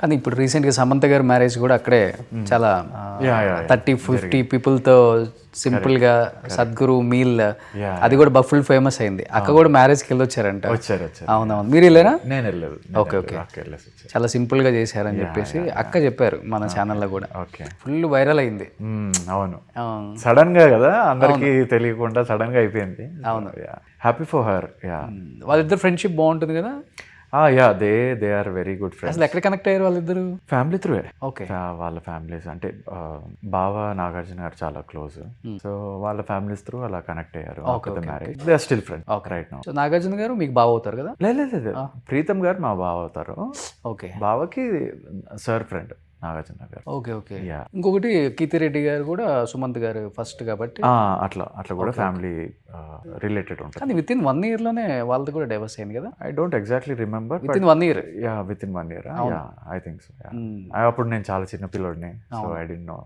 కానీ ఇప్పుడు రీసెంట్గా సమంత గారి మ్యారేజ్ కూడా అక్కడే చాలా Yeah. 30-50 పీపుల్తో సింపుల్గా సద్గురు మీల్ అది కూడా ఫుల్ ఫేమస్ అయింది. అక్క కూడా మ్యారేజ్కి వెళ్ళొచ్చారంట. వచ్చారు. అవునవును, మీరు వెళ్ళారా? నేను వెళ్ళలేదు. ఓకే. చాలా సింపుల్గా చేశారని చెప్పేసి అక్క చెప్పారు మన ఛానల్లో కూడా. ఓకే. ఫుల్ వైరల్ అయింది. అవును, సడన్ గా కదా, అందరికి తెలియకుండా సడన్ గా అయిపోయింది. అవును. Happy for her. యా, వాళ్ళిద్దరు ఫ్రెండ్షిప్ బాగుంటుంది కదా. Yeah, they are very good friends. అసలు ఎక్కడ కనెక్ట్ అయ్యారు వాళ్ళిద్దరు? ఫ్యామిలీ త్రూయే. ఓకే. వాళ్ళ ఫ్యామిలీస్ అంటే బావ నాగార్జున గారు చాలా క్లోజ్, సో వాళ్ళ ఫ్యామిలీస్ త్రూ అలా కనెక్ట్ అయ్యారు. Marriage they are still friend right now. So Nagarjuna garu మీకు బావ అవుతారు కదా? లేదు, ప్రీతం గారు మా బావ అవుతారు. ఓకే. బావకి సార్ ఫ్రెండ్ నాగార్జున గారు. ఓకే. ఇంకొకటి కీర్తిరెడ్డి గారు కూడా సుమంత్ గారు ఫస్ట్ కాబట్టి అట్లా కూడా ఫ్యామిలీ రిలేటెడ్ ఉంటుంది. కానీ విత్ ఇన్ 1 year లోనే వాళ్ళది కూడా డైవర్స్ అయింది కదా. I don't exactly remember. With in 1 year. With in 1 year. I think so. అప్పుడు నేను చాలా చిన్న పిల్లోడిని, సో ఐ డోంట్ నో.